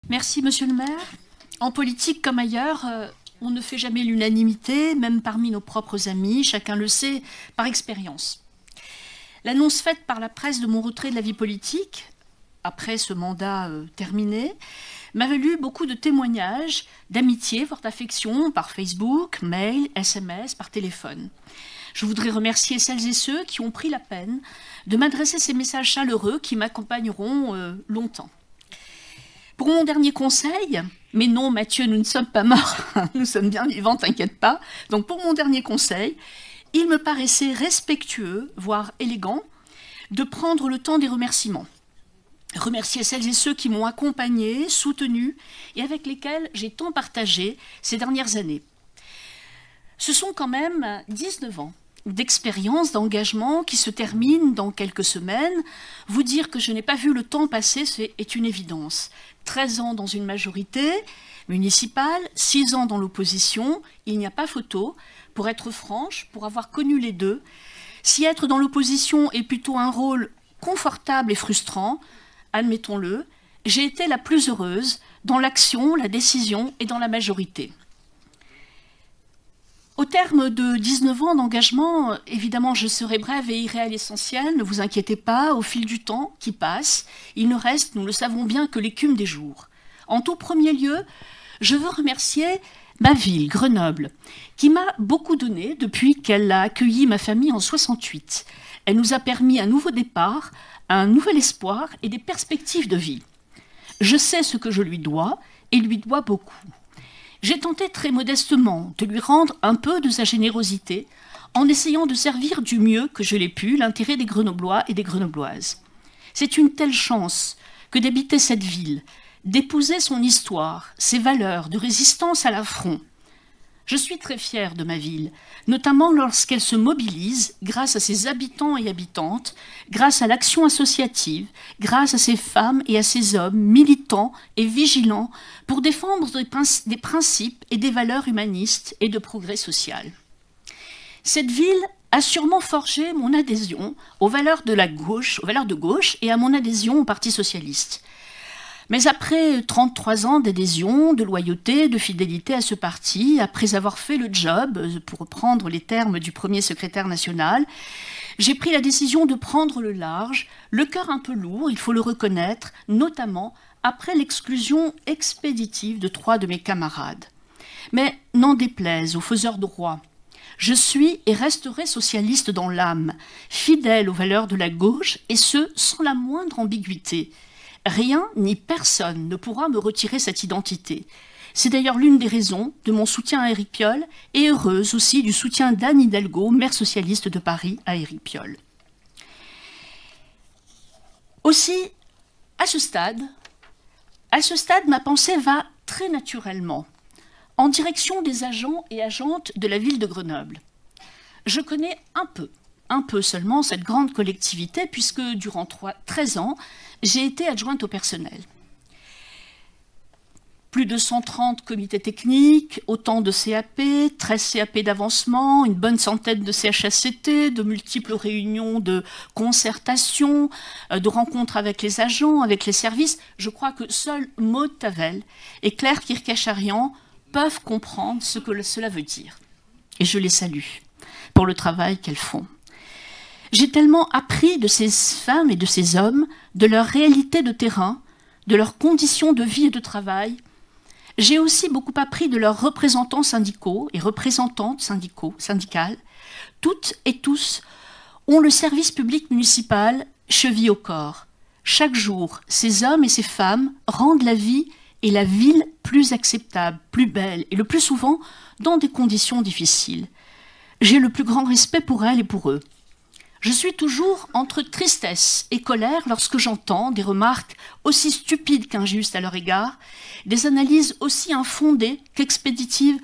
Merci, monsieur le maire. En politique comme ailleurs, on ne fait jamais l'unanimité, même parmi nos propres amis, chacun le sait par expérience. L'annonce faite par la presse de mon retrait de la vie politique, après ce mandat terminé, m'a valu beaucoup de témoignages, d'amitié, forte affection, par Facebook, mail, SMS, par téléphone. Je voudrais remercier celles et ceux qui ont pris la peine de m'adresser ces messages chaleureux qui m'accompagneront longtemps. Pour mon dernier conseil, mais non Mathieu, nous ne sommes pas morts, nous sommes bien vivants, t'inquiète pas. Donc pour mon dernier conseil, il me paraissait respectueux, voire élégant, de prendre le temps des remerciements. Remercier celles et ceux qui m'ont accompagné, soutenu et avec lesquels j'ai tant partagé ces dernières années. Ce sont quand même 19 ans d'expérience, d'engagement qui se terminent dans quelques semaines. Vous dire que je n'ai pas vu le temps passer est une évidence. 13 ans dans une majorité municipale, 6 ans dans l'opposition, il n'y a pas photo. Pour être franche, pour avoir connu les deux, si être dans l'opposition est plutôt un rôle confortable et frustrant, admettons-le, j'ai été la plus heureuse dans l'action, la décision et dans la majorité. Au terme de 19 ans d'engagement, évidemment, je serai brève et irai à l'essentiel. Ne vous inquiétez pas, au fil du temps qui passe, il ne reste, nous le savons bien, que l'écume des jours. En tout premier lieu, je veux remercier ma ville, Grenoble, qui m'a beaucoup donné depuis qu'elle a accueilli ma famille en 68. Elle nous a permis un nouveau départ, un nouvel espoir et des perspectives de vie. Je sais ce que je lui dois et lui dois beaucoup. J'ai tenté très modestement de lui rendre un peu de sa générosité en essayant de servir du mieux que je l'ai pu l'intérêt des Grenoblois et des Grenobloises. C'est une telle chance que d'habiter cette ville, d'épouser son histoire, ses valeurs de résistance à l'affront. Je suis très fière de ma ville, notamment lorsqu'elle se mobilise grâce à ses habitants et habitantes, grâce à l'action associative, grâce à ses femmes et à ses hommes militants et vigilants pour défendre des principes et des valeurs humanistes et de progrès social. Cette ville a sûrement forgé mon adhésion aux valeurs de la gauche, aux valeurs de gauche et à mon adhésion au Parti socialiste. Mais après 33 ans d'adhésion, de loyauté, de fidélité à ce parti, après avoir fait le job, pour reprendre les termes du premier secrétaire national, j'ai pris la décision de prendre le large, le cœur un peu lourd, il faut le reconnaître, notamment après l'exclusion expéditive de 3 de mes camarades. Mais n'en déplaise aux faiseurs de roi, je suis et resterai socialiste dans l'âme, fidèle aux valeurs de la gauche, et ce, sans la moindre ambiguïté. Rien ni personne ne pourra me retirer cette identité. C'est d'ailleurs l'une des raisons de mon soutien à Éric Piolle et heureuse aussi du soutien d'Anne Hidalgo, maire socialiste de Paris, à Éric Piolle. Aussi, à ce stade, ma pensée va très naturellement en direction des agents et agentes de la ville de Grenoble. Je connais un peu seulement cette grande collectivité, puisque durant 13 ans, j'ai été adjointe au personnel. Plus de 130 comités techniques, autant de CAP, 13 CAP d'avancement, une bonne centaine de CHSCT, de multiples réunions de concertation, de rencontres avec les agents, avec les services. Je crois que seuls Maud Tavel et Claire Kirkacharian peuvent comprendre ce que cela veut dire. Et je les salue pour le travail qu'elles font. J'ai tellement appris de ces femmes et de ces hommes, de leur réalité de terrain, de leurs conditions de vie et de travail. J'ai aussi beaucoup appris de leurs représentants syndicaux et représentantes syndicales. Toutes et tous ont le service public municipal chevillé au corps. Chaque jour, ces hommes et ces femmes rendent la vie et la ville plus acceptable, plus belle, et le plus souvent dans des conditions difficiles. J'ai le plus grand respect pour elles et pour eux. Je suis toujours entre tristesse et colère lorsque j'entends des remarques aussi stupides qu'injustes à leur égard, des analyses aussi infondées qu'expéditives,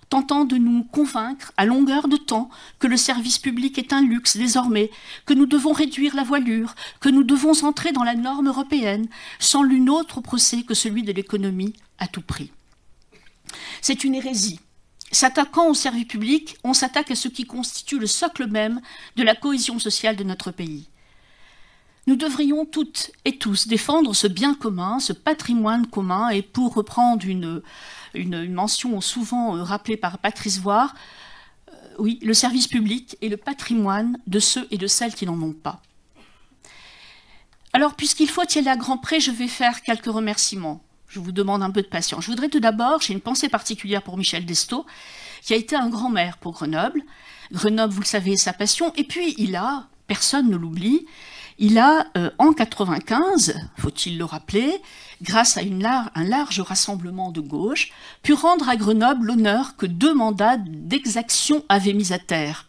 tentant de nous convaincre à longueur de temps que le service public est un luxe désormais, que nous devons réduire la voilure, que nous devons entrer dans la norme européenne, sans l'une autre procès que celui de l'économie à tout prix. C'est une hérésie. S'attaquant au service public, on s'attaque à ce qui constitue le socle même de la cohésion sociale de notre pays. Nous devrions toutes et tous défendre ce bien commun, ce patrimoine commun, et pour reprendre une mention souvent rappelée par Patrice Voire, oui, le service public est le patrimoine de ceux et de celles qui n'en ont pas. Alors, puisqu'il faut y aller à grands traits, je vais faire quelques remerciements. Je vous demande un peu de patience. Je voudrais tout d'abord, j'ai une pensée particulière pour Michel Destaut, qui a été un grand maire pour Grenoble. Grenoble, vous le savez, est sa passion. Et puis, il a, personne ne l'oublie, il a, en 95, faut-il le rappeler, grâce à un large rassemblement de gauche, pu rendre à Grenoble l'honneur que 2 mandats d'exaction avaient mis à terre.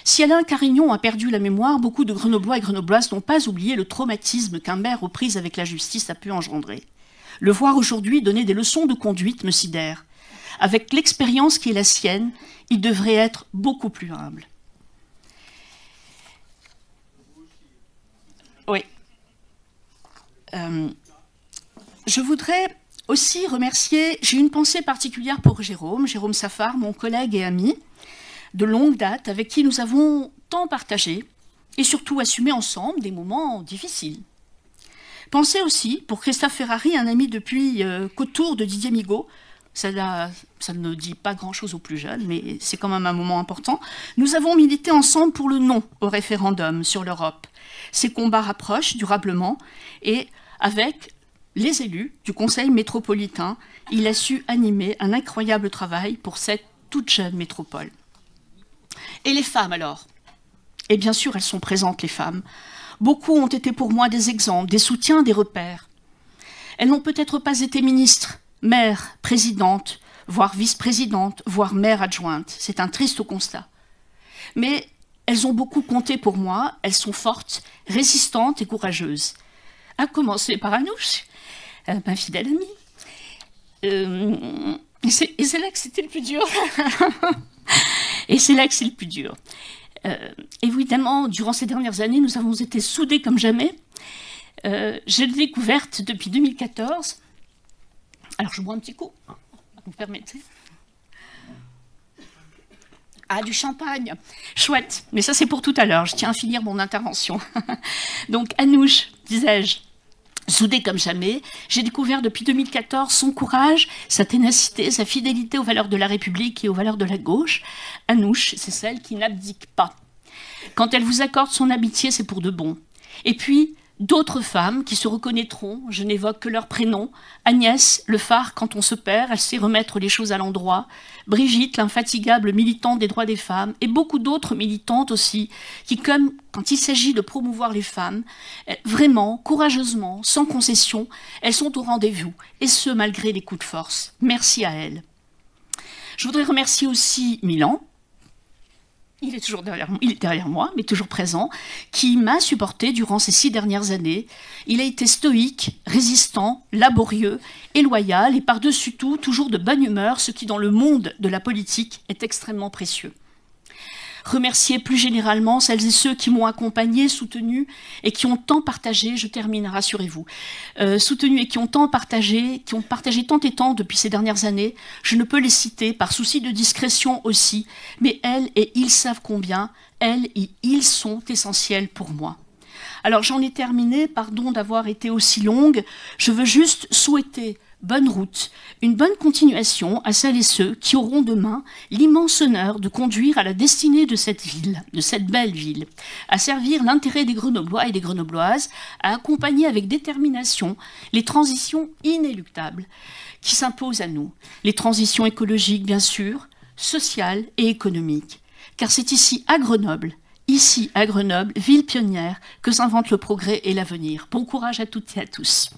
Si Alain Carignon a perdu la mémoire, beaucoup de Grenoblois et Grenobloises n'ont pas oublié le traumatisme qu'un maire aux prises avec la justice a pu engendrer. Le voir aujourd'hui donner des leçons de conduite me sidère. Avec l'expérience qui est la sienne, il devrait être beaucoup plus humble. Oui. Je voudrais aussi remercier, j'ai une pensée particulière pour Jérôme Safar, mon collègue et ami de longue date, avec qui nous avons tant partagé et surtout assumé ensemble des moments difficiles. Pensez aussi pour Christophe Ferrari, un ami depuis qu'autour de Didier Migaud, ça ne dit pas grand-chose aux plus jeunes, mais c'est quand même un moment important. Nous avons milité ensemble pour le non au référendum sur l'Europe. Ces combats rapprochent durablement et avec les élus du Conseil métropolitain, il a su animer un incroyable travail pour cette toute jeune métropole. Et les femmes alors? Et bien sûr, elles sont présentes, les femmes. Beaucoup ont été pour moi des exemples, des soutiens, des repères. Elles n'ont peut-être pas été ministres, maires, présidentes, voire vice-présidentes, voire maires adjointes. C'est un triste constat. Mais elles ont beaucoup compté pour moi, elles sont fortes, résistantes et courageuses. À commencer par Anouche, ma fidèle amie. Et c'est là que c'était le plus dur. Et c'est là que c'est le plus dur. Évidemment, durant ces dernières années, nous avons été soudés comme jamais. Je l'ai découverte depuis 2014. Alors, je bois un petit coup, vous me permettez. Ah, du champagne, chouette. Mais ça, c'est pour tout à l'heure. Je tiens à finir mon intervention. Donc, Anouche, disais-je, soudée comme jamais, j'ai découvert depuis 2014 son courage, sa ténacité, sa fidélité aux valeurs de la République et aux valeurs de la gauche. Anouche, c'est celle qui n'abdique pas. Quand elle vous accorde son amitié, c'est pour de bon. Et puis, d'autres femmes qui se reconnaîtront, je n'évoque que leur prénom. Agnès, le phare quand on se perd, elle sait remettre les choses à l'endroit. Brigitte, l'infatigable militante des droits des femmes. Et beaucoup d'autres militantes aussi, qui, comme quand il s'agit de promouvoir les femmes, vraiment, courageusement, sans concession, elles sont au rendez-vous. Et ce, malgré les coups de force. Merci à elles. Je voudrais remercier aussi Milan. Il est toujours derrière moi, mais toujours présent, qui m'a supporté durant ces 6 dernières années. Il a été stoïque, résistant, laborieux et loyal, et par-dessus tout, toujours de bonne humeur, ce qui, dans le monde de la politique, est extrêmement précieux. Remercier plus généralement celles et ceux qui m'ont accompagné, soutenu et qui ont tant partagé, je termine, rassurez-vous, soutenu et qui ont tant partagé tant et tant depuis ces dernières années. Je ne peux les citer par souci de discrétion aussi, mais elles et ils savent combien, elles et ils sont essentiels pour moi. Alors j'en ai terminé, pardon d'avoir été aussi longue, je veux juste souhaiter bonne route, une bonne continuation à celles et ceux qui auront demain l'immense honneur de conduire à la destinée de cette ville, de cette belle ville, à servir l'intérêt des Grenoblois et des Grenobloises, à accompagner avec détermination les transitions inéluctables qui s'imposent à nous. Les transitions écologiques, bien sûr, sociales et économiques. Car c'est ici à Grenoble, ville pionnière, que s'invente le progrès et l'avenir. Bon courage à toutes et à tous.